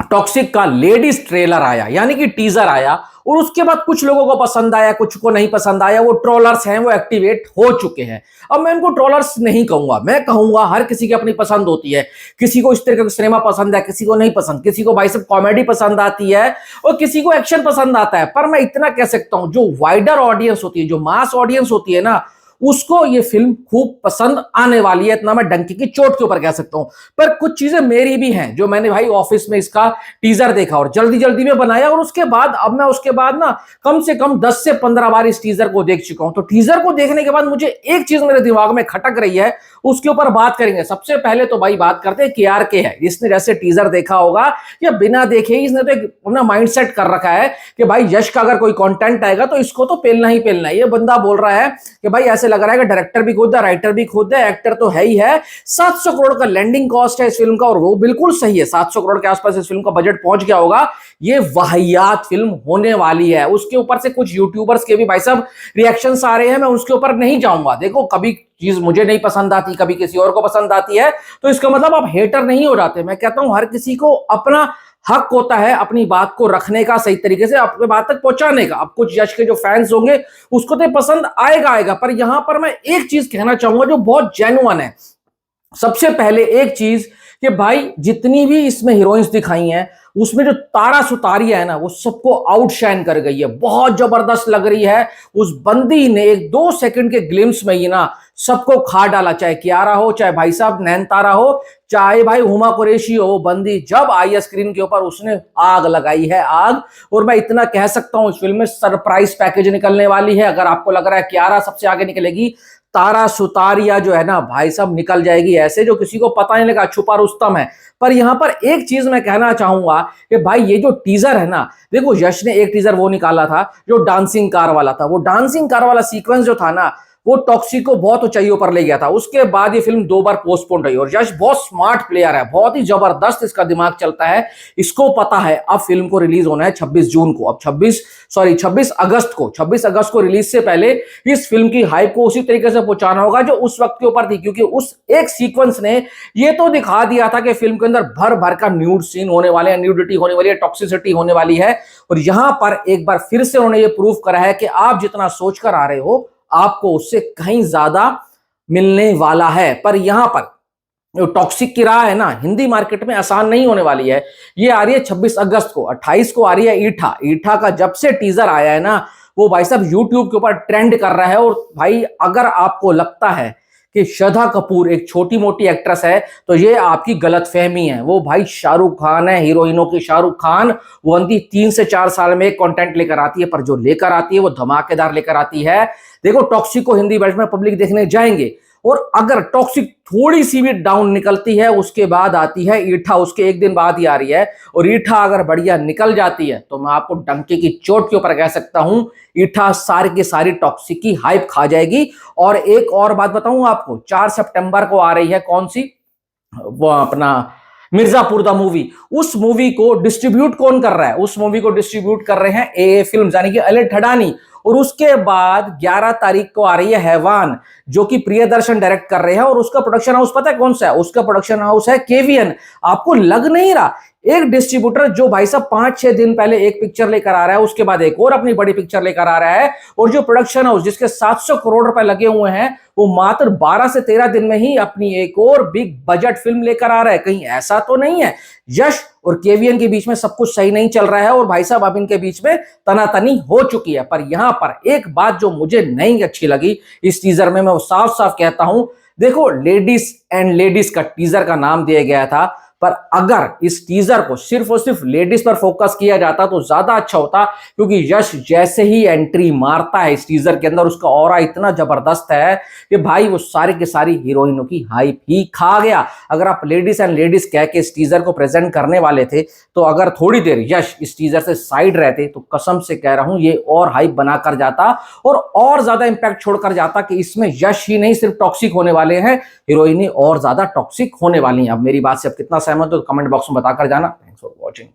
Toxic का ladies trailer आया, यानी कि टीजर आया, और उसके बाद कुछ लोगों को पसंद आया, कुछ को नहीं पसंद आया। वो ट्रोलर्स हैं, वो एक्टिवेट हो चुके हैं। अब मैं इनको ट्रोलर्स नहीं कहूंगा, मैं कहूंगा हर किसी की अपनी पसंद होती है। किसी को इस तरह का सिनेमा पसंद है, किसी को नहीं पसंद, किसी को भाई सब कॉमेडी पसंद आती है और किसी को एक्शन पसंद आता है। पर मैं इतना कह सकता हूं, जो वाइडर ऑडियंस होती है, जो मास ऑडियंस होती है ना, उसको ये फिल्म खूब पसंद आने वाली है। इतना मैं डंकी की चोट के ऊपर कह सकता हूं। पर कुछ चीजें मेरी भी हैं, जो मैंने भाई ऑफिस में इसका टीजर देखा और जल्दी जल्दी में बनाया, और उसके बाद अब मैं उसके बाद ना कम से कम 10 से 15 बार इस टीजर को देख चुका हूं। तो टीजर को देखने के बाद मुझे एक चीज मेरे दिमाग में खटक रही है, उसके ऊपर बात करेंगे। सबसे पहले तो भाई बात करते हैं KRK है। इसने जैसे टीजर देखा होगा या बिना देखे ही इसने तो एक अपना माइंड सेट कर रखा है कि भाई यश का अगर कोई कंटेंट आएगा तो इसको तो पेलना ही पेलना है। ये बंदा बोल रहा है कि भाई ऐसे लग रहा है कि डायरेक्टर भी खुद है, राइटर भी खुद है, एक्टर तो है ही है। 700 करोड़ का लैंडिंग कॉस्ट है इस फिल्म का, और वो बिल्कुल सही है। 700 करोड़ के आसपास इस फिल्म का बजट पहुंच गया होगा। ये वाहियात फिल्म होने वाली है। उसके ऊपर से कुछ यूट्यूबर्स के भी भाई साहब रिएक्शंस आ रहे हैं, मैं उसके ऊपर नहीं जाऊंगा। देखो, कभी चीज मुझे नहीं पसंद आती, कभी किसी और को पसंद आती है, तो इसका मतलब आप हेटर नहीं हो जाते। मैं कहता हूं हर किसी को अपना हक होता है अपनी बात को रखने का, सही तरीके से अपने बात तक पहुंचाने का। अब कुछ यश के जो फैंस होंगे उसको तो पसंद आएगा, पर यहां पर मैं एक चीज कहना चाहूंगा जो बहुत जेन्युइन है। सबसे पहले एक चीज कि भाई जितनी भी इसमें हीरोइंस दिखाई हैं, उसमें जो तारा सुतारिया है ना, वो सबको आउटशाइन कर गई है। बहुत जबरदस्त लग रही है। उस बंदी ने एक 2 सेकंड के ग्लिम्स में ही ना सबको खा डाला। चाहे कियारा हो, चाहे भाई साहब नैनतारा हो, चाहे भाई हुमा कुरैशी हो, वो बंदी जब आई स्क्रीन के ऊपर उसने आग लगाई है, आग। और मैं इतना कह सकता हूं इस फिल्म में सरप्राइज पैकेज निकलने वाली है। अगर आपको लग रहा है कियारा सबसे आगे निकलेगी, तारा सुतारिया जो है ना भाई साहब निकल जाएगी ऐसे, जो किसी को पता नहीं लगा, छुपा रुस्तम है। पर यहां पर एक चीज मैं कहना चाहूंगा कि भाई ये जो टीजर है ना, देखो यश ने एक टीजर वो निकाला था जो डांसिंग कार वाला था। वो डांसिंग कार वाला सीक्वेंस जो था ना, वो टॉक्सिक को बहुत ऊंचाइयों पर ले गया था। उसके बाद ये फिल्म 2 बार पोस्टपोन रही। और यश बहुत स्मार्ट प्लेयर है, बहुत ही जबरदस्त इसका दिमाग चलता है। इसको पता है अब फिल्म को रिलीज होना है 26 जून को, अब 26 अगस्त को। 26 अगस्त को रिलीज से पहले इस फिल्म की हाइप को उसी तरीके से पहुंचाना होगा जो उस वक्त के ऊपर थी। क्योंकि उस एक सीक्वेंस ने ये तो दिखा दिया था कि फिल्म के अंदर भर भर का न्यूड सीन होने वाले हैं, न्यूडिटी होने वाली है, टॉक्सिसिटी होने वाली है। और यहां पर एक बार फिर से उन्होंने ये प्रूव करा है कि आप जितना सोचकर आ रहे हो, आपको उससे कहीं ज्यादा मिलने वाला है। पर यहां पर जो टॉक्सिक की राह है ना, हिंदी मार्केट में आसान नहीं होने वाली है। ये आ रही है 26 अगस्त को। 28 को आ रही है ईठा। ईठा का जब से टीजर आया है ना, वो भाई साहब यूट्यूब के ऊपर ट्रेंड कर रहा है। और भाई अगर आपको लगता है कि श्रद्धा कपूर एक छोटी मोटी एक्ट्रेस है, तो ये आपकी गलतफहमी है। वो भाई शाहरुख खान है, हीरोइनों की शाहरुख खान। वो अंती 3 से 4 साल में एक कंटेंट लेकर आती है, पर जो लेकर आती है वो धमाकेदार लेकर आती है। देखो, टॉक्सिक को हिंदी वर्जन में पब्लिक देखने जाएंगे, और अगर टॉक्सिक थोड़ी सी भी डाउन निकलती है, उसके बाद आती है ईठा। उसके एक दिन बाद ही आ रही है। और ईठा अगर बढ़िया निकल जाती है, तो मैं आपको डंके की चोट के ऊपर कह सकता हूं, ईठा सारी की सारी टॉक्सिक की हाइप खा जाएगी। और एक और बात बताऊं आपको, 4 सितंबर को आ रही है कौन सी, वो अपना मिर्जापुर द मूवी। उस मूवी को डिस्ट्रीब्यूट कौन कर रहा है? उस मूवी को डिस्ट्रीब्यूट कर रहे हैं AA फिल्म्स, यानी कि अली ठडानी। और उसके बाद 11 तारीख को आ रही है हैवान, जो कि प्रियदर्शन डायरेक्ट कर रहे हैं। और उसका प्रोडक्शन हाउस पता है कौन सा है? उसका प्रोडक्शन हाउस है KVN। आपको लग नहीं रहा? एक डिस्ट्रीब्यूटर जो भाई साहब 5-6 दिन पहले एक पिक्चर लेकर आ रहा है, उसके बाद एक और अपनी बड़ी पिक्चर लेकर आ रहा है, और जो प्रोडक्शन हाउस जिसके 700 करोड़ रुपए लगे हुए हैं, वो मात्र 12 से 13 दिन में ही अपनी एक और बिग बजट फिल्म लेकर आ रहा है। कहीं ऐसा तो नहीं है यश और KVN के बीच में सब कुछ सही नहीं चल रहा है, और भाई साहब अब इनके बीच में तनातनी हो चुकी है? पर यहां पर एक बात जो मुझे नहीं अच्छी लगी इस टीजर में, मैं वो साफ साफ कहता हूं। देखो, लेडीज एंड लेडीज का टीजर का नाम दिया गया था, पर अगर इस टीजर को सिर्फ और सिर्फ लेडीज पर फोकस किया जाता तो ज्यादा अच्छा होता। क्योंकि यश जैसे ही एंट्री मारता है इस टीजर के अंदर, उसका ऑरा इतना जबरदस्त है कि भाई वो सारी की सारी हीरोइनों की हाइप ही खा गया। अगर आप लेडीज एंड लेडीज कह के इस टीजर को प्रेजेंट करने वाले थे, तो अगर थोड़ी देर यश इस टीजर से साइड रहते, तो कसम से कह रहा हूं ये और हाइप बना कर जाता और ज्यादा इंपैक्ट छोड़कर जाता कि इसमें यश ही नहीं सिर्फ टॉक्सिक होने वाले हैं, हीरोइनें और ज्यादा टॉक्सिक होने वाली हैं। अब मेरी बात से अब कितना सहमत हो तो कमेंट बॉक्स में बताकर जाना। Thanks for watching.